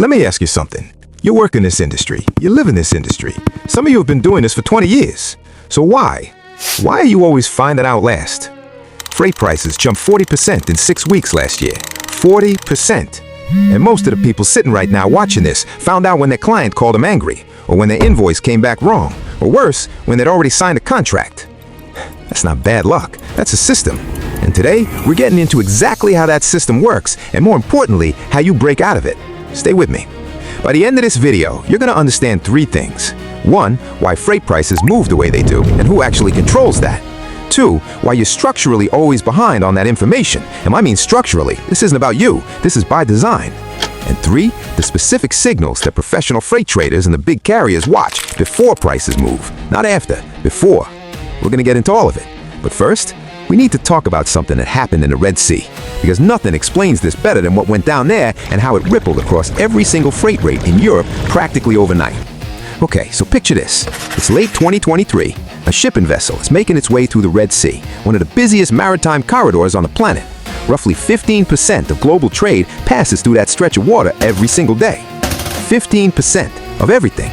Let me ask you something. You work in this industry. You live in this industry. Some of you have been doing this for 20 years. So why? Why are you always finding out last? Freight prices jumped 40% in 6 weeks last year. 40%. And most of the people sitting right now watching this found out when their client called them angry, or when their invoice came back wrong, or worse, when they'd already signed a contract. That's not bad luck. That's a system. And today, we're getting into exactly how that system works, and more importantly, how you break out of it. Stay with me. By the end of this video, you're going to understand 3 things. 1, why freight prices move the way they do, and who actually controls that. 2, why you're structurally always behind on that information. And I mean structurally. This isn't about you. This is by design. And 3, the specific signals that professional freight traders and the big carriers watch before prices move. Not after, before. We're going to get into all of it. But first, we need to talk about something that happened in the Red Sea. Because nothing explains this better than what went down there and how it rippled across every single freight rate in Europe practically overnight. Okay, so picture this. It's late 2023. A shipping vessel is making its way through the Red Sea, one of the busiest maritime corridors on the planet. Roughly 15% of global trade passes through that stretch of water every single day. 15% of everything.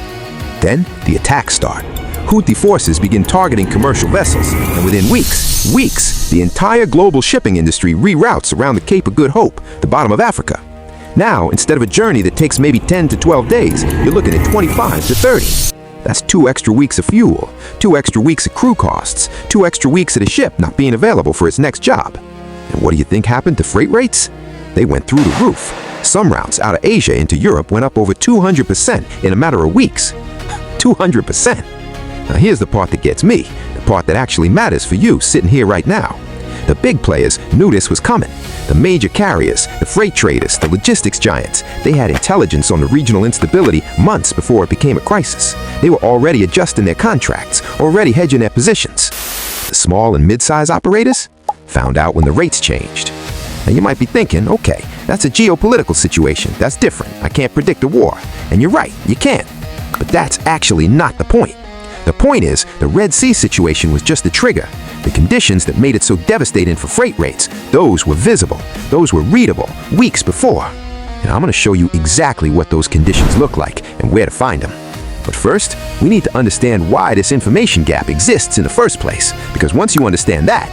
Then the attacks start. Houthi forces begin targeting commercial vessels, and within weeks, the entire global shipping industry reroutes around the Cape of Good Hope, the bottom of Africa. Now, instead of a journey that takes maybe 10 to 12 days, you're looking at 25 to 30. That's 2 extra weeks of fuel, 2 extra weeks of crew costs, 2 extra weeks of the ship not being available for its next job. And what do you think happened to freight rates? They went through the roof. Some routes out of Asia into Europe went up over 200% in a matter of weeks. 200%. Now here's the part that gets me, the part that actually matters for you sitting here right now. The big players knew this was coming. The major carriers, the freight traders, the logistics giants, they had intelligence on the regional instability months before it became a crisis. They were already adjusting their contracts, already hedging their positions. The small and mid-size operators found out when the rates changed. Now you might be thinking, okay, that's a geopolitical situation. That's different. I can't predict a war. And you're right, you can't. But that's actually not the point. The point is, the Red Sea situation was just the trigger. The conditions that made it so devastating for freight rates, those were visible, those were readable, weeks before. And I'm going to show you exactly what those conditions look like and where to find them. But first, we need to understand why this information gap exists in the first place. Because once you understand that,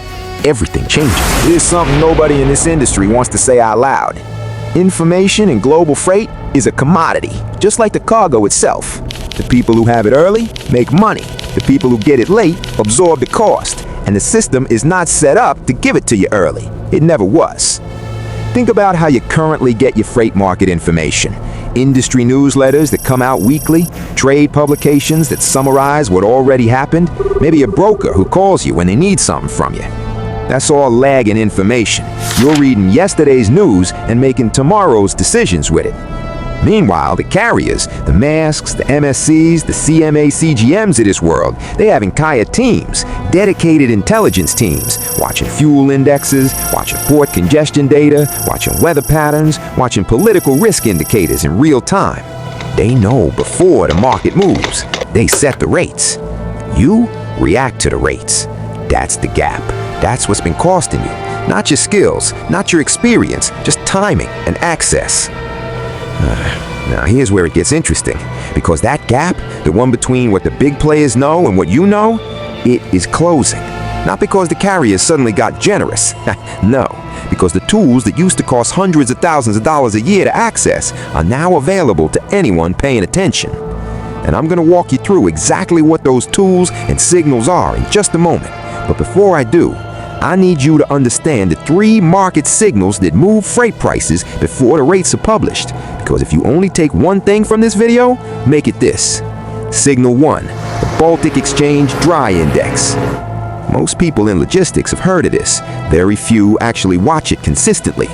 everything changes. Here's something nobody in this industry wants to say out loud. Information in global freight is a commodity, just like the cargo itself. The people who have it early make money. The people who get it late absorb the cost. And the system is not set up to give it to you early. It never was. Think about how you currently get your freight market information. Industry newsletters that come out weekly, trade publications that summarize what already happened, maybe a broker who calls you when they need something from you. That's all lagging information. You're reading yesterday's news and making tomorrow's decisions with it. Meanwhile, the carriers, the Maersks, the MSCs, the CMA CGMs of this world, they have entire teams, dedicated intelligence teams, watching fuel indexes, watching port congestion data, watching weather patterns, watching political risk indicators in real time. They know before the market moves. They set the rates. You react to the rates. That's the gap. That's what's been costing you. Not your skills, not your experience, just timing and access. Now here's where it gets interesting, because that gap, the one between what the big players know and what you know, it is closing. Not because the carriers suddenly got generous. No, because the tools that used to cost hundreds of thousands of dollars a year to access are now available to anyone paying attention. And I'm going to walk you through exactly what those tools and signals are in just a moment. But before I do, I need you to understand the 3 market signals that move freight prices before the rates are published. Because if you only take one thing from this video, make it this. Signal 1, the Baltic Dry Index. Most people in logistics have heard of this. Very few actually watch it consistently.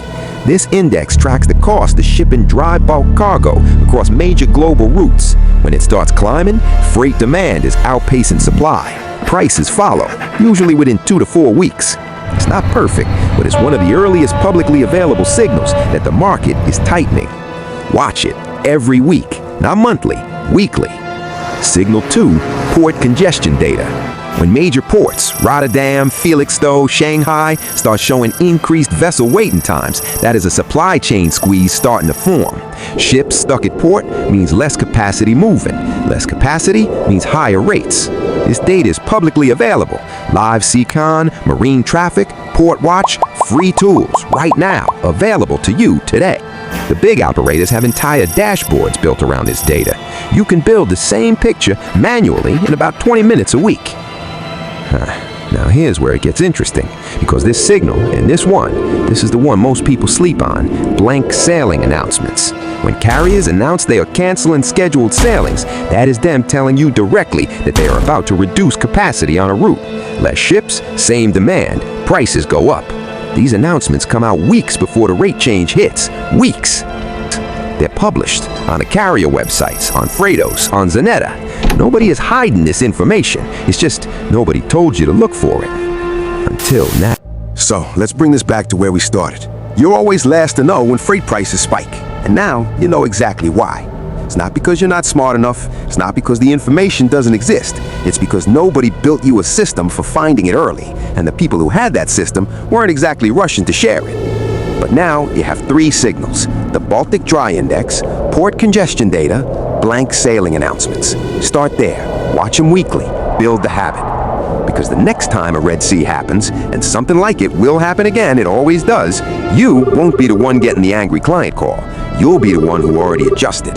This index tracks the cost of shipping dry bulk cargo across major global routes. When it starts climbing, freight demand is outpacing supply. Prices follow, usually within 2 to 4 weeks. It's not perfect, but it's one of the earliest publicly available signals that the market is tightening. Watch it every week, not monthly, weekly. Signal 2, port congestion data. When major ports, Rotterdam, Felixstowe, Shanghai, start showing increased vessel waiting times, that is a supply chain squeeze starting to form. Ships stuck at port means less capacity moving. Less capacity means higher rates. This data is publicly available. Live Seacon, marine traffic, port watch, free tools, right now, available to you today. The big operators have entire dashboards built around this data. You can build the same picture manually in about 20 minutes a week. Now here's where it gets interesting, because this signal, and this is the one most people sleep on, blank sailing announcements. When carriers announce they are canceling scheduled sailings, that is them telling you directly that they are about to reduce capacity on a route. Less ships, same demand, prices go up. These announcements come out weeks before the rate change hits. Weeks! They're published on the carrier websites, on Freightos, on Zanetta. Nobody is hiding this information. It's just nobody told you to look for it. Until now. So, let's bring this back to where we started. You're always last to know when freight prices spike. And now, you know exactly why. It's not because you're not smart enough. It's not because the information doesn't exist. It's because nobody built you a system for finding it early. And the people who had that system weren't exactly rushing to share it. But now, you have 3 signals. The Baltic Dry Index, port congestion data, blank sailing announcements. Start there. Watch them weekly. Build the habit. Because the next time a Red Sea happens, and something like it will happen again, it always does, you won't be the one getting the angry client call. You'll be the one who already adjusted.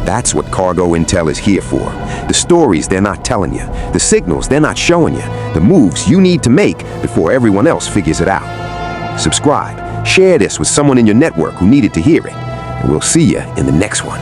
That's what cargo intel is here for. The stories they're not telling you, the signals they're not showing you, the moves you need to make before everyone else figures it out. Subscribe, share this with someone in your network who needed to hear it, and we'll see you in the next one.